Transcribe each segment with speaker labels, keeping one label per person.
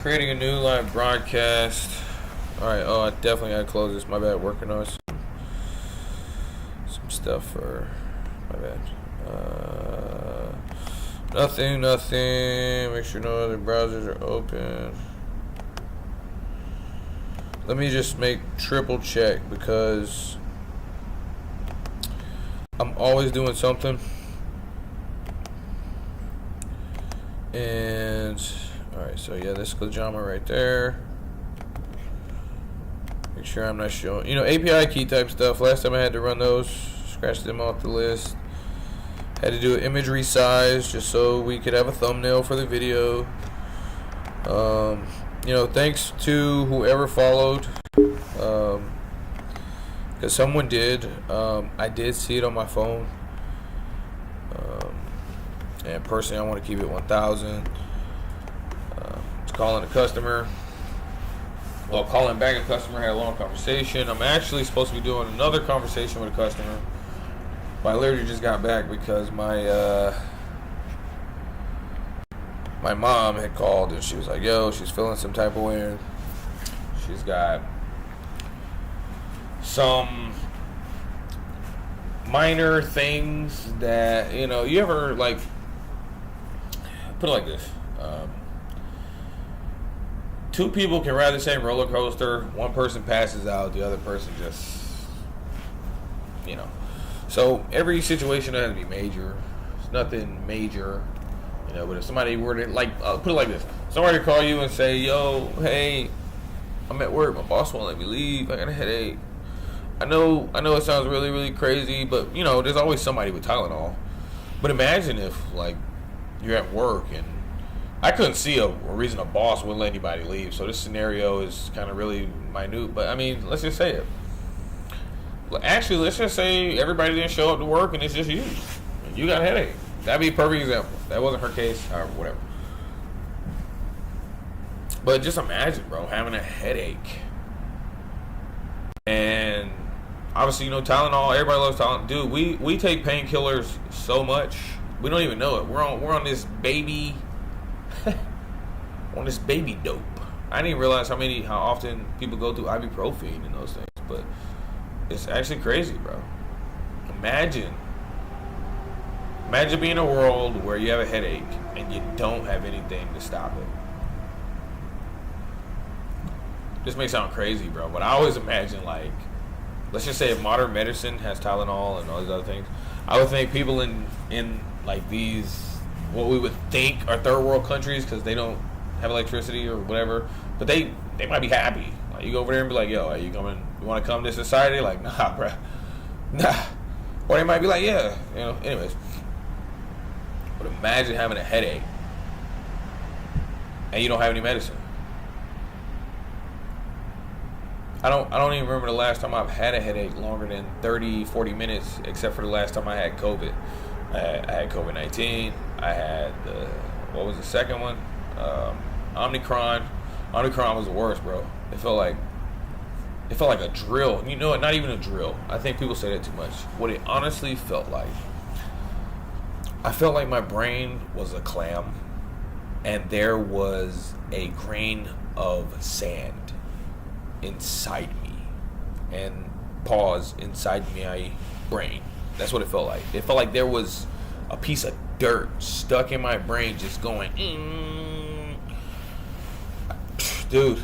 Speaker 1: Creating a new live broadcast. Alright, oh, I definitely gotta close this. My bad, working on some stuff for. My bad. Nothing. Make sure no other browsers are open. Let me just make triple check because I'm always doing something. And alright, so yeah, this pajama right there. Make sure I'm not showing, API key type stuff. Last time I had to run those, scratch them off the list. Had to do an image resize just so we could have a thumbnail for the video. Thanks to whoever followed, because someone did. I did see it on my phone. And personally, I want to keep it 1,000. Calling a customer. Well, calling back a customer, had a long conversation. I'm actually supposed to be doing another conversation with a customer, but I literally just got back because my mom had called and she was like, yo, she's feeling some type of way. She's got some minor things that, you ever, like, put it like this. Two people can ride the same roller coaster. One person passes out, the other person just, So every situation has to be major. It's nothing major, But if somebody were to, put it like this: somebody call you and say, "Yo, hey, I'm at work. My boss won't let me leave. I got a headache." I know it sounds really, really crazy, but there's always somebody with Tylenol. But imagine if, you're at work and I couldn't see a reason a boss wouldn't let anybody leave. So this scenario is kind of really minute. But, let's just say it. Actually, let's just say everybody didn't show up to work and it's just you. And you got a headache. That'd be a perfect example. That wasn't her case, or whatever. But just imagine, bro, having a headache. And obviously, Tylenol, everybody loves Tylenol. Dude, we take painkillers so much, we don't even know it. We're on this baby... on this baby dope. I didn't realize how often people go through ibuprofen and those things, but it's actually crazy, bro. Imagine being in a world where you have a headache and you don't have anything to stop it. This may sound crazy, bro, but I always imagine, let's just say if modern medicine has Tylenol and all these other things, I would think people in these, what we would think are third world countries, because they don't have electricity or whatever, but they might be happy. You go over there and be like, yo, are you coming? You want to come to society? Like, nah, bro, nah. Or they might be like, yeah, anyways. But imagine having a headache and you don't have any medicine. I don't even remember the last time I've had a headache longer than 30, 40 minutes, except for the last time I had COVID. I had COVID-19. I had what was the second one? Omicron. Omicron was the worst, bro. It felt like a drill. Not even a drill. I think people say that too much. What it honestly felt like, I felt like my brain was a clam, and there was a grain of sand inside me, and pause inside my brain. That's what it felt like. It felt like there was a piece of dirt stuck in my brain just going, Dude.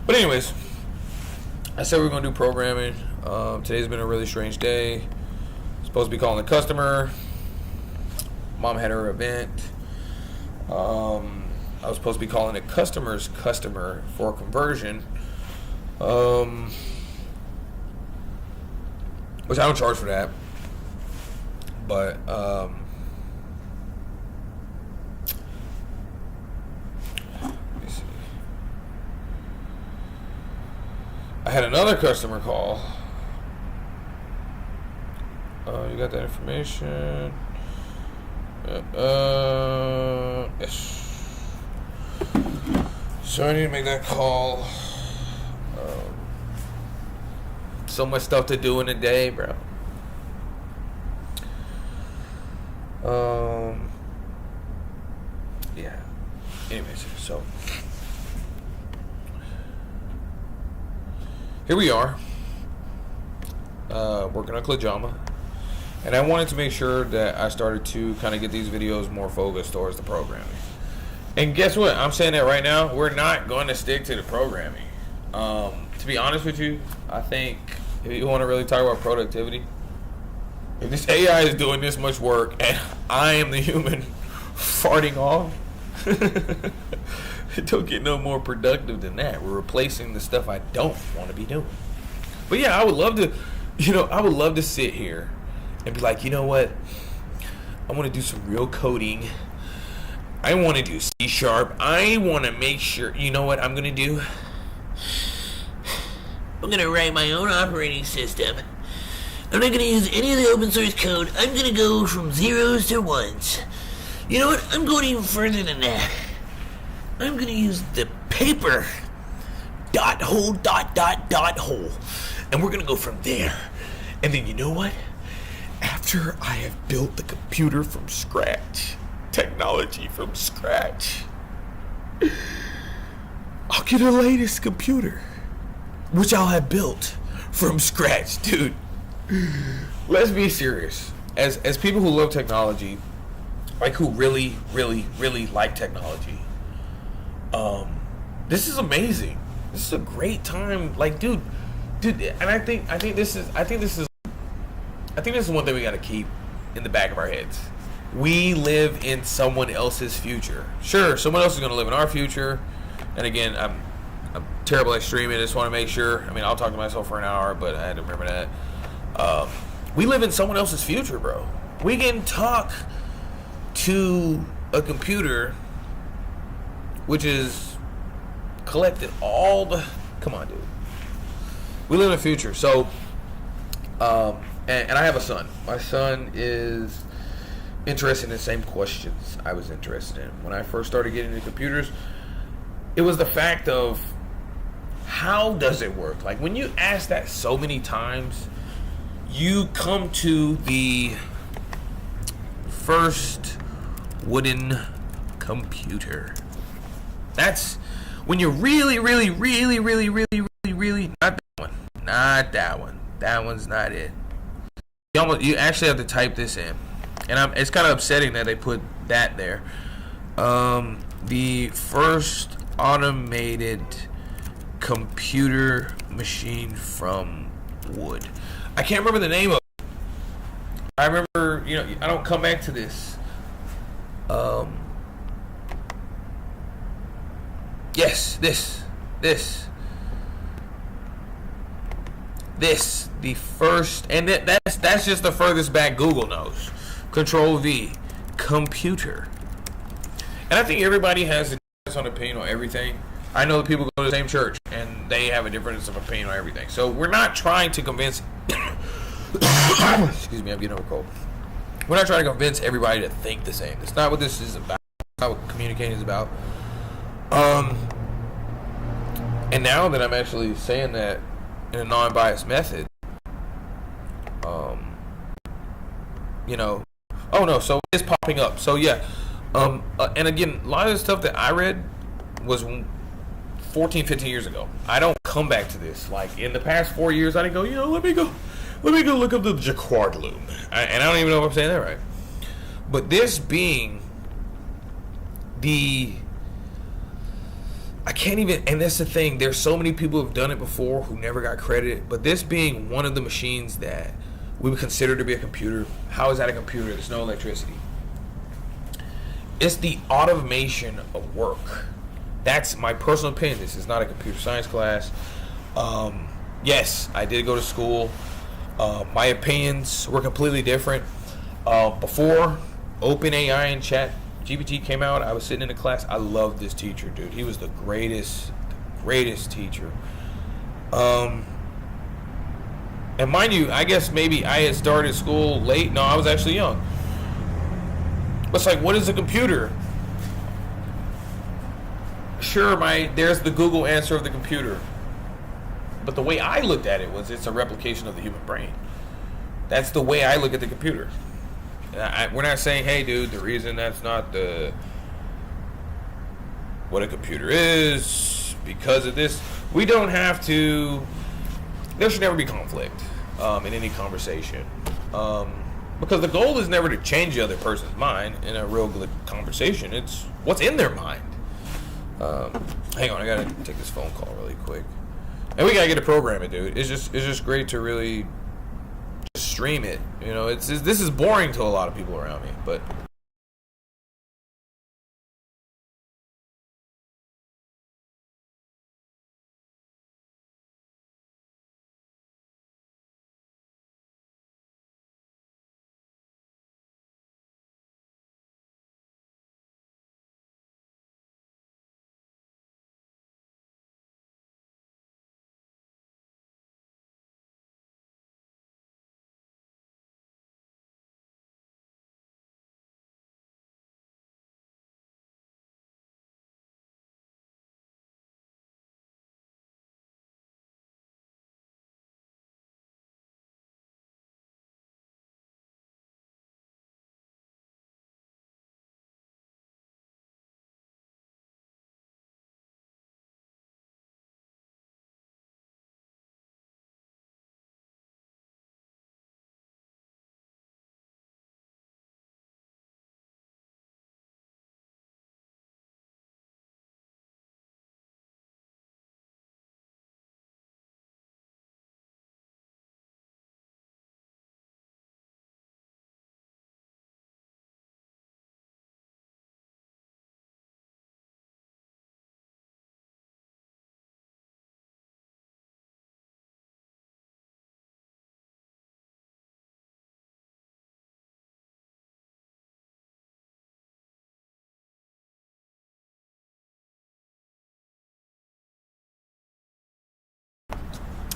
Speaker 1: But anyways, I said we are going to do programming. Today's been a really strange day. Supposed to be calling a customer. Mom had her event. I was supposed to be calling a customer's customer for a conversion. Which I don't charge for that. But, let me see. I had another customer call. You got that information? Yes. So I need to make that call. So much stuff to do in a day, bro. yeah. Anyways, so here we are, working on Klajama, and I wanted to make sure that I started to kind of get these videos more focused towards the programming. And guess what? I'm saying that right now. We're not going to stick to the programming. To be honest with you, I think if you want to really talk about productivity, if this AI is doing this much work and I am the human farting off, it don't get no more productive than that. We're replacing the stuff I don't want to be doing. But yeah, I would love to sit here and be like, you know what? I want to do some real coding. I want to do C#. I want to make sure, you know what I'm going to do? I'm going to write my own operating system. I'm not going to use any of the open source code. I'm going to go from zeros to ones. You know what? I'm going even further than that. I'm going to use the paper hole. And we're going to go from there. And then you know what? After I have built the computer from scratch, technology from scratch, I'll get the latest computer, which I'll have built from scratch, dude. Let's be serious. As people who love technology, like who really like technology, this is amazing. This is a great time. Like, dude, and I think this is one thing we got to keep in the back of our heads. We live in someone else's future. Sure, someone else is going to live in our future. And again, I'm terrible at streaming. I just want to make sure. I mean, I'll talk to myself for an hour, but I had to remember that. We live in someone else's future, bro. We can talk to a computer which is collected all the... Come on, dude. We live in the future. So, and I have a son. My son is interested in the same questions I was interested in. When I first started getting into computers, it was the fact of, how does it work? Like, when you ask that so many times, you come to the first wooden computer. That's when you're really not that one. That one's not it. You actually have to type this in, and it's kind of upsetting that they put that there. The first automated computer machine from wood. I can't remember the name of it. I remember, I don't come back to this. Yes, this. The first, and that's just the furthest back Google knows. Control V, computer. And I think everybody has a difference on opinion on everything. I know that people go to the same church and they have a difference of opinion on everything. So we're not trying to convince. Excuse me, I'm getting over cold. We're not trying to convince everybody to think the same. That's not what this is about. That's not what communicating is about. And now that I'm actually saying that in a non-biased method, oh no, so it's popping up. So yeah, and again, a lot of the stuff that I read was 14, 15 years ago. I don't come back to this. Like, in the past 4 years, I didn't go, let me go look up the Jacquard loom. And I don't even know if I'm saying that right. But this being I can't even, and that's the thing, there's so many people who've done it before who never got credit, but this being one of the machines that we would consider to be a computer. How is that a computer? There's no electricity. It's the automation of work. That's my personal opinion. This is not a computer science class. Yes, I did go to school. My opinions were completely different. Before OpenAI and chatgpt came out, I was sitting in a class. I loved this teacher, dude. He was the greatest teacher. And mind you, I guess maybe I had started school late. No, I was actually young. But it's like, what is a computer? Sure, there's the Google answer of the computer. But the way I looked at it was, it's a replication of the human brain. That's the way I look at the computer. We're not saying, hey, dude, the reason that's not the what a computer is because of this. We don't have to. There should never be conflict in any conversation. Because the goal is never to change the other person's mind in a real good conversation. It's what's in their mind. Hang on, I gotta take this phone call really quick. And we gotta get to programming, dude. It's just great to really just stream it. You know, this is boring to a lot of people around me, but.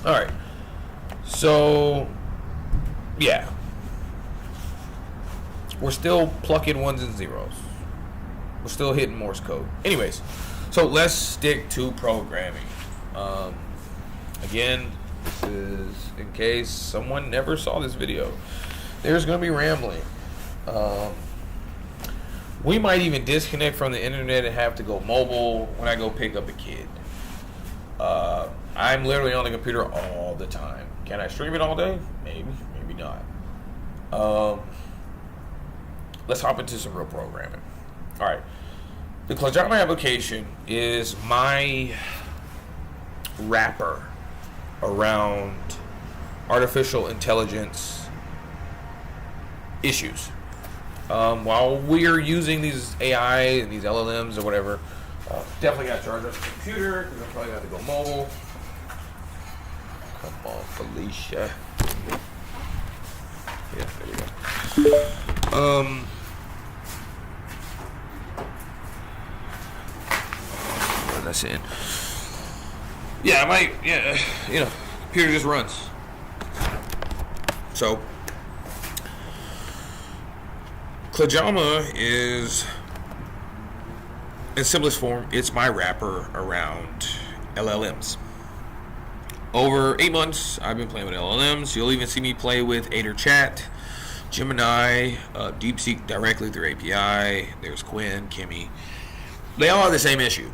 Speaker 1: All right. So, yeah. We're still plucking ones and zeros. We're still hitting Morse code. Anyways, so let's stick to programming. Again, this is in case someone never saw this video. There's going to be rambling. We might even disconnect from the internet and have to go mobile when I go pick up a kid. I'm literally on the computer all the time. Can I stream it all day? Maybe, maybe not. Let's hop into some real programming. All right. The Claron application is my wrapper around artificial intelligence issues. While we're using these AI and these LLMs or whatever, definitely got to charge up the computer because I'm probably got to go mobile. Come on, Felicia. Yeah, there we go. What was I saying? Yeah, I might. Yeah, you know, computer just runs. So, Klajama is, in simplest form, it's my wrapper around LLMs. Over 8 months, I've been playing with LLMs. You'll even see me play with Aider Chat, Gemini, DeepSeek directly through API. There's Qwen, Kimi. They all have the same issue.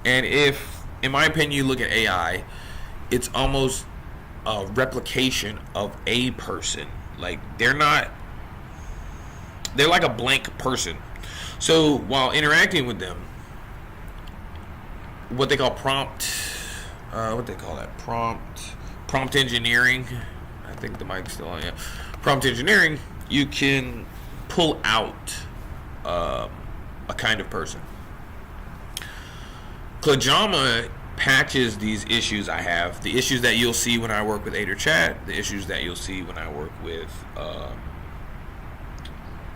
Speaker 1: And if, in my opinion, you look at AI, it's almost a replication of a person. Like, they're like a blank person. So while interacting with them, what they call prompt engineering. I think the mic's still on. Yeah, prompt engineering. You can pull out a kind of person. Klajama patches these issues I have. The issues that you'll see when I work with Aider Chat. The issues that you'll see when I work with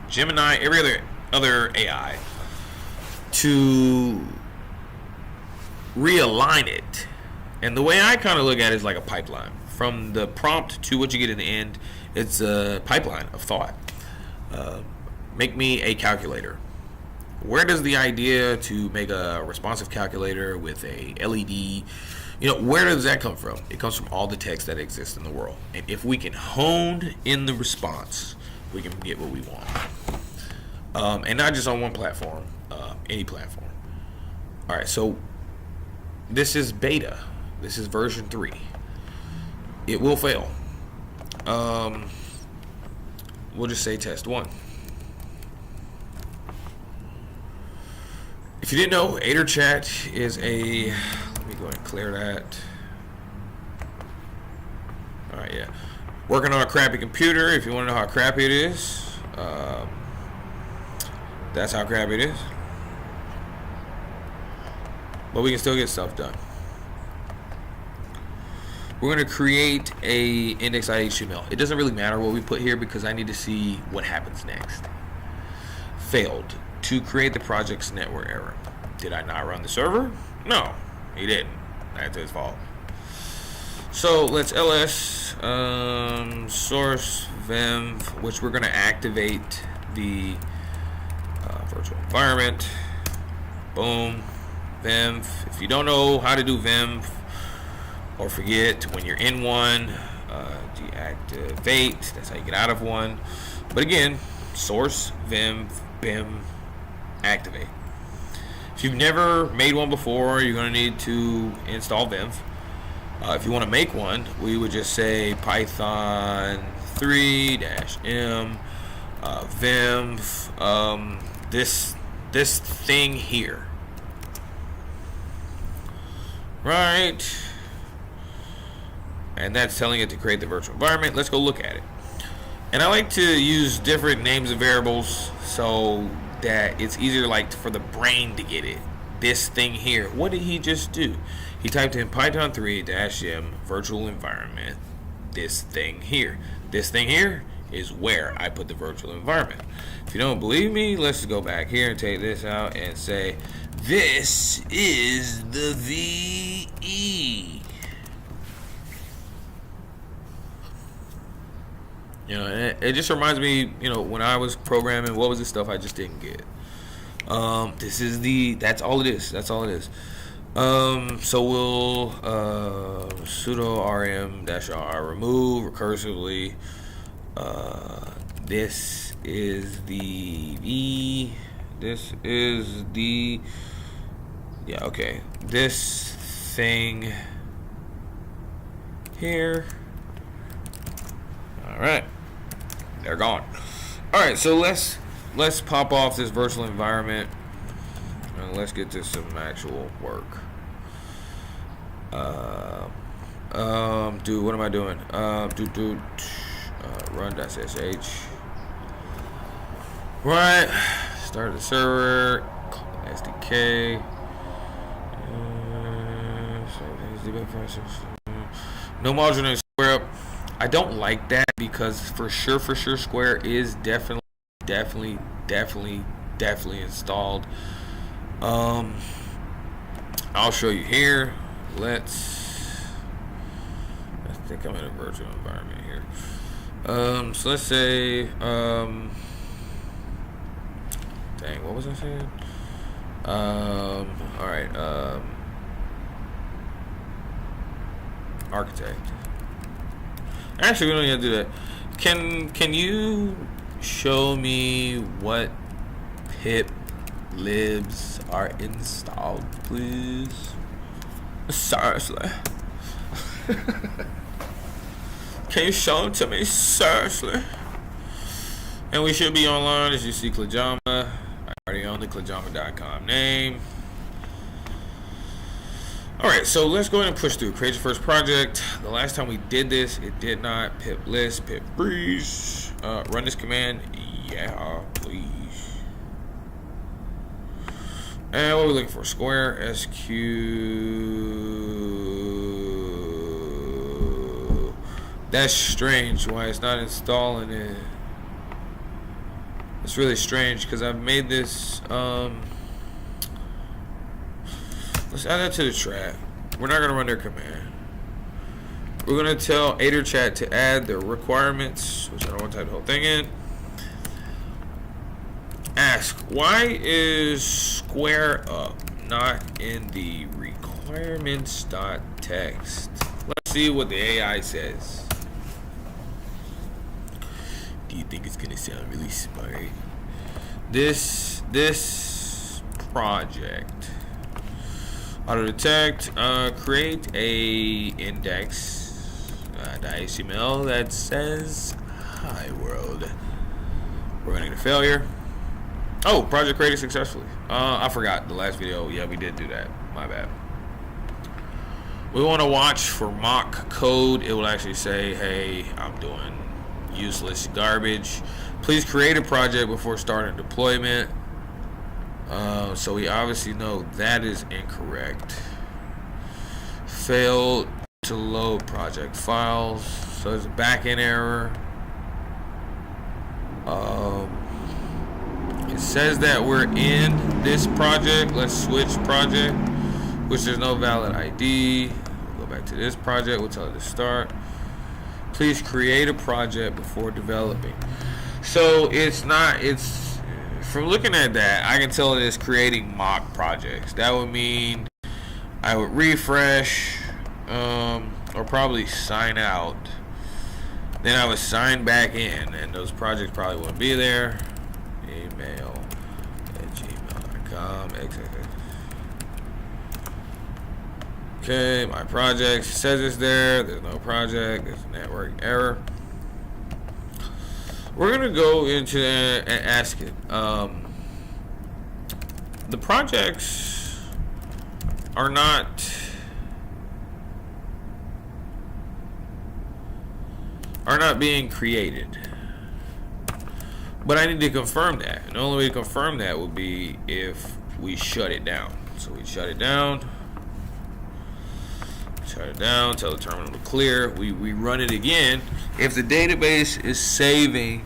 Speaker 1: Gemini. Every other AI. To realign it. And the way I kind of look at it is like a pipeline. From the prompt to what you get in the end, it's a pipeline of thought. Make me a calculator. Where does the idea to make a responsive calculator with a LED, where does that come from? It comes from all the text that exists in the world. And if we can hone in the response, we can get what we want. And not just on one platform, any platform. All right, so this is beta. This is version 3. It will fail. We'll just say test 1. If you didn't know, AiderChat is a, let me go ahead and clear that. All right, yeah. Working on a crappy computer. If you want to know how crappy it is, that's how crappy it is. But we can still get stuff done. We're going to create a index.html. It doesn't really matter what we put here because I need to see what happens next. Failed to create the project's network error. Did I not run the server? No, he didn't. That's his fault. So let's ls source venv, which we're going to activate the virtual environment. Boom. Venv. If you don't know how to do venv, or forget, when you're in one, deactivate. That's how you get out of one. But again, source venv bim activate. If you've never made one before, you're going to need to install venv. If you want to make one, we would just say python 3-m venv this thing here. Right, and that's telling it to create the virtual environment. Let's go look at it. And I like to use different names of variables so that it's easier, like, for the brain to get it. This thing here, what did he just do? He typed in python 3-m virtual environment. This thing here. This thing here is where I put the virtual environment. If you don't believe me, let's go back here and take this out and say, this is the VE. You know, it just reminds me, you know, when I was programming, what was the stuff I just didn't get? This is that's all it is. That's all it is. So we'll sudo rm-r remove recursively. This is the V. This is the, yeah, okay. This thing here. All right, they're gone. All right, so let's pop off this virtual environment and let's get to some actual work. Dude, what am I doing? Run.sh. Right, start the server, SDK. No module name square up. I don't like that because for sure Square is definitely installed. I'll show you here. I think I'm in a virtual environment here. So let's say, dang, what was I saying? All right, architect. Actually, we don't need to do that. Can you show me what pip libs are installed, please? Seriously. Can you show them to me? Seriously. And we should be online, as you see, Klajama. I already own the klajama.com name. Alright, so let's go ahead and push through. Create your first project. The last time we did this, it did not. Pip list, pip breeze. Run this command. Yeah, please. And what are we looking for? Square, SQ. That's strange why it's not installing it. It's really strange because I've made this. Let's add that to the track. We're not going to run their command. We're going to tell AiderChat to add the requirements, which I don't want to type the whole thing in. Ask, why is square up not in the requirements.txt? Let's see what the AI says. Do you think it's going to sound really smart? This project Auto detect. Create a index.html that says hi world. We're gonna get a failure. Oh, project created successfully. I forgot the last video. Yeah, we did do that. My bad. We want to watch for mock code. It will actually say, hey, I'm doing useless garbage. Please create a project before starting deployment. So we obviously know that is incorrect. Failed to load project files. So it's a backend error. It says that we're in this project. Let's switch project, which there's no valid ID. We'll go back to this project. We'll tell it to start. Please create a project before developing. So it's not, it's, from looking at that, I can tell it is creating mock projects. That would mean I would refresh, or probably sign out. Then I would sign back in, and those projects probably wouldn't be there. Email@gmail.com. Okay, my projects, it says it's there. There's no project. There's a network error. We're gonna go into and ask it. The projects are not being created, but I need to confirm that. And the only way to confirm that would be if we shut it down. So we shut it down. Shut it down, tell the terminal to clear. We run it again. If the database is saving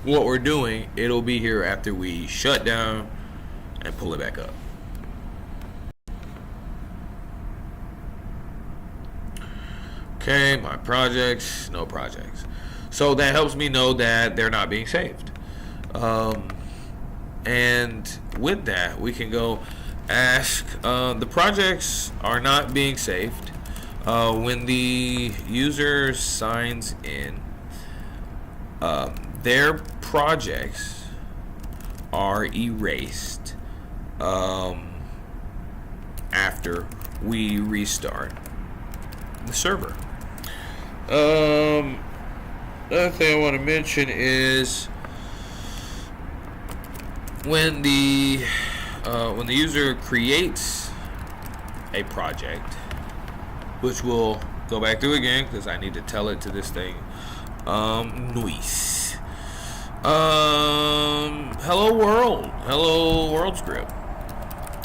Speaker 1: what we're doing, it'll be here after we shut down and pull it back up. Okay, my projects, no projects. So that helps me know that they're not being saved. And with that, we can go ask, the projects are not being saved. When the user signs in, their projects are erased after we restart the server. Another thing I want to mention is when the user creates a project, which we'll go back through again because I need to tell it to this thing. Noise. Hello world script.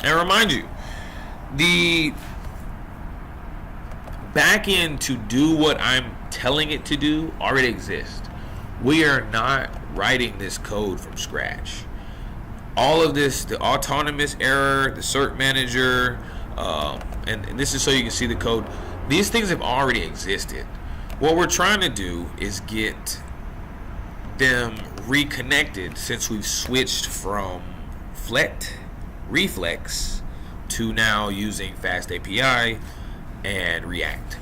Speaker 1: And remind you, the backend to do what I'm telling it to do already exists. We are not writing this code from scratch. All of this, the autonomous error, the cert manager, and this is so you can see the code. These things have already existed. What we're trying to do is get them reconnected since we've switched from Reflex to now using Fast API and React.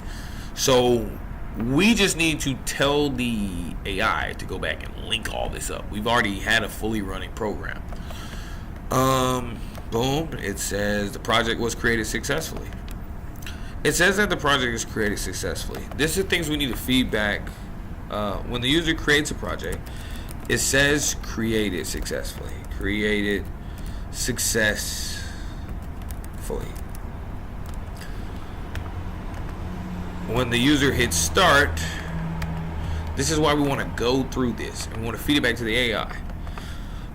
Speaker 1: So we just need to tell the AI to go back and link all this up. We've already had a fully running program. Boom, it says the project was created successfully. It says that the project is created successfully. This is things we need to feedback. When the user creates a project, it says created successfully. Created successfully. When the user hits start, this is why we want to go through this and we want to feed it back to the AI.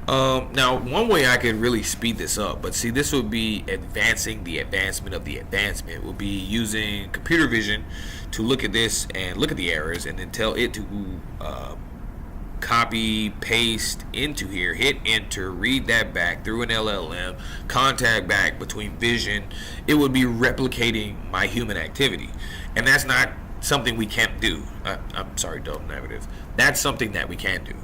Speaker 1: Now, one way I could really speed this up, but see, this would be advancing the advancement of the advancement. Would be using computer vision to look at this and look at the errors and then tell it to copy, paste into here, hit enter, read that back through an LLM, contact back between vision. It would be replicating my human activity. And that's not something we can't do. I'm sorry, double negative. That's something that we can do.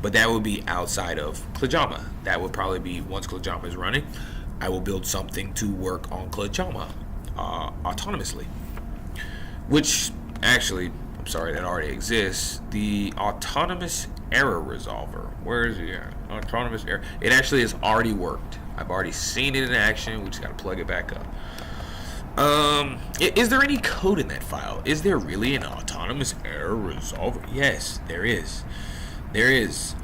Speaker 1: But that would be outside of Klajama. That would probably be, once Klajama is running, I will build something to work on Klajama autonomously. Which, actually, I'm sorry, that already exists. The autonomous error resolver. Where is it at? Autonomous error. It actually has already worked. I've already seen it in action. We just gotta plug it back up. Is there any code in that file? Is there really an autonomous error resolver? Yes, there is. There is.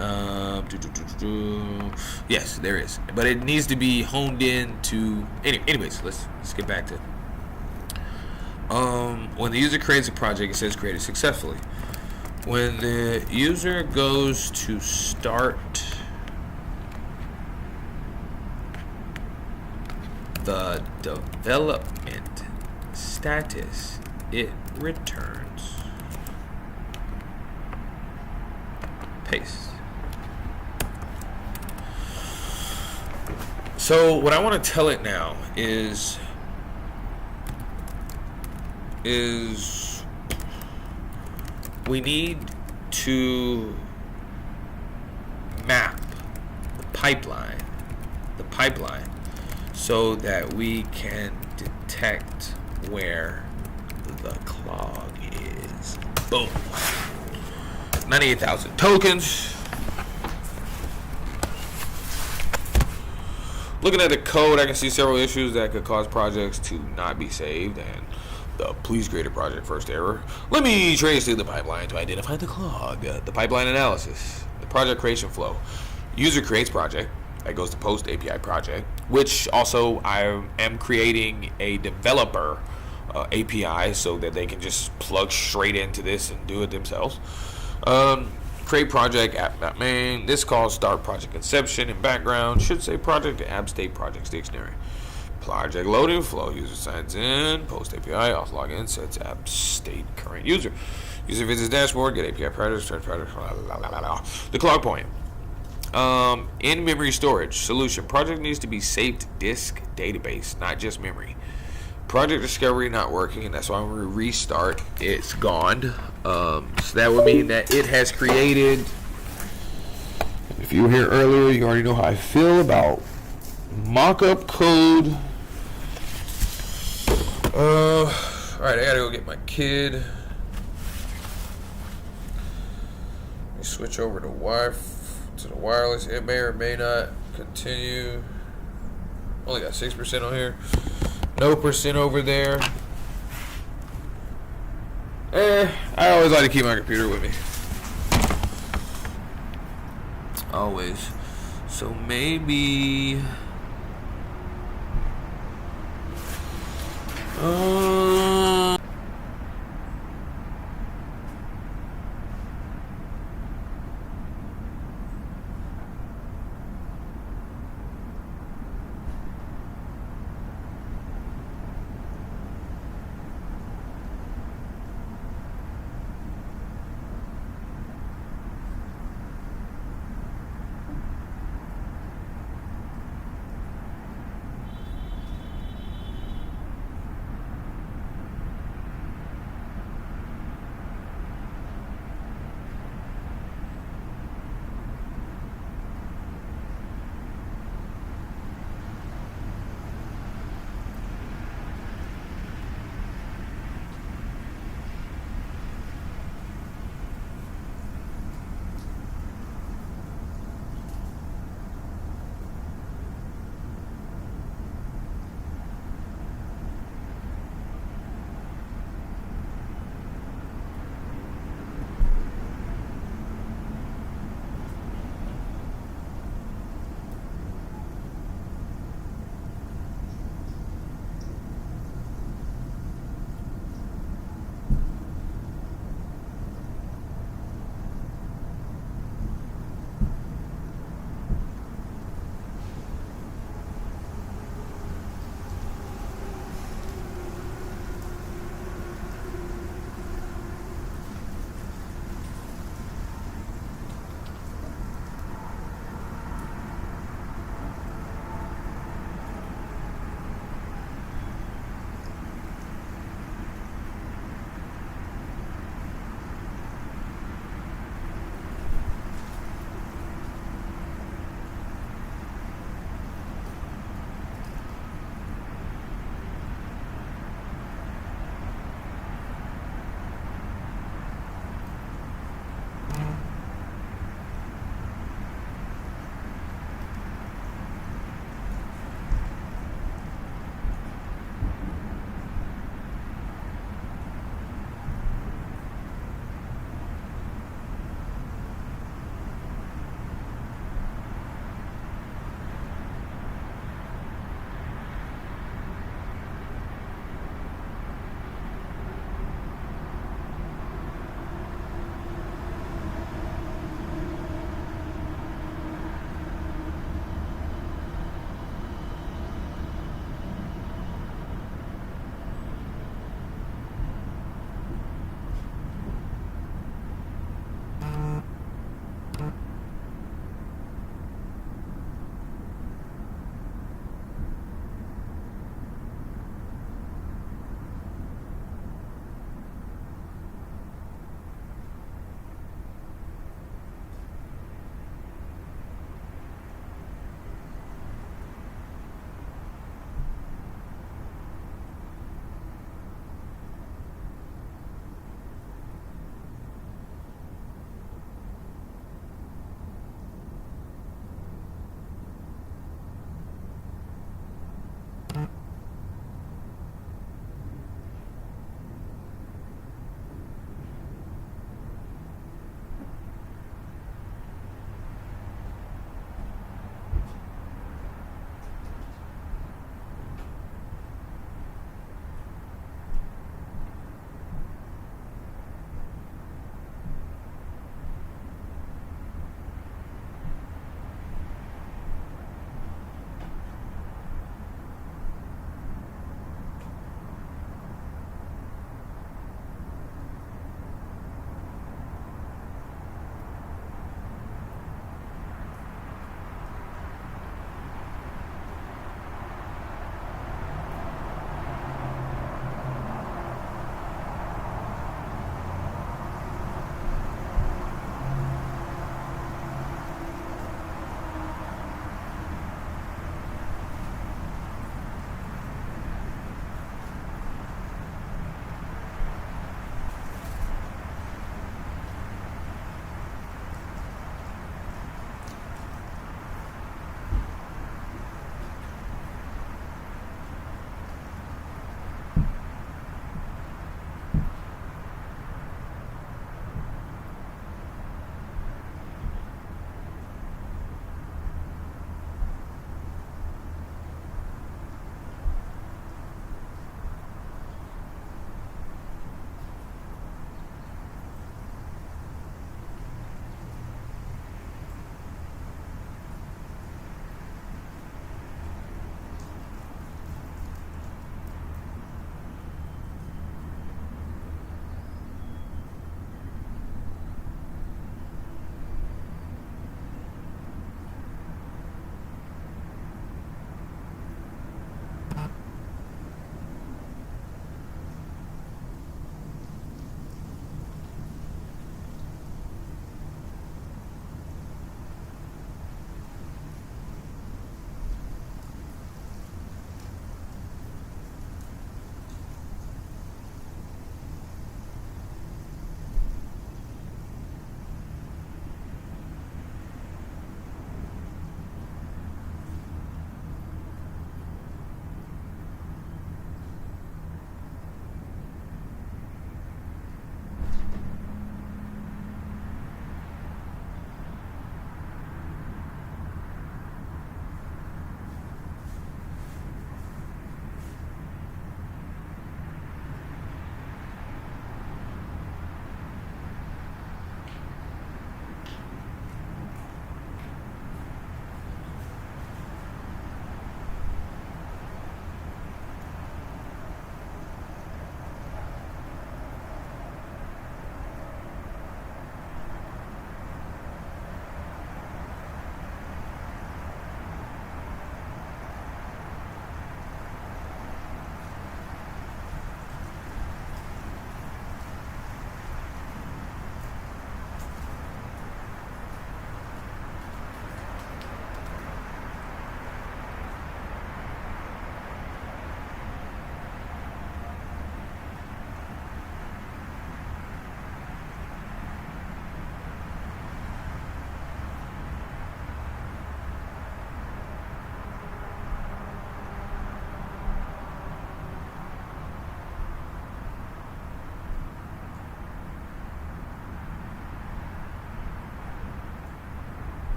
Speaker 1: Yes, there is. But it needs to be honed in to. Anyways, let's get back to. When the user creates a project, it says created successfully. When the user goes to start the development status, it returns. Paste. So what I want to tell it now is we need to map the pipeline so that we can detect where the clog is. Boom. 98,000 tokens. Looking at the code, I can see several issues that could cause projects to not be saved, and the please create a project first error. Let me trace through the pipeline to identify the clog. The pipeline analysis, the project creation flow. User creates project, that goes to post API project, which also I am creating a developer API so that they can just plug straight into this and do it themselves. Create project app main. This calls start project conception and background. Should say project app state projects dictionary. Project loading flow. User signs in. Post API. Auth login. Sets app state current user. User visits dashboard. Get API project. Start project. The clog point. In memory storage solution. Project needs to be saved disk database, not just memory. Project discovery not working, and that's why when we restart, it's gone. So that would mean that it has created. If you were here earlier, you already know how I feel about mock-up code. Alright, I gotta go get my kid. Let me switch over to the wireless. It may or may not continue. Only got 6% on here. No percent over there. I always like to keep my computer with me. Always. So maybe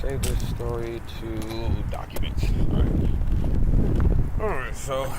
Speaker 1: Save this story to documents. Alright, so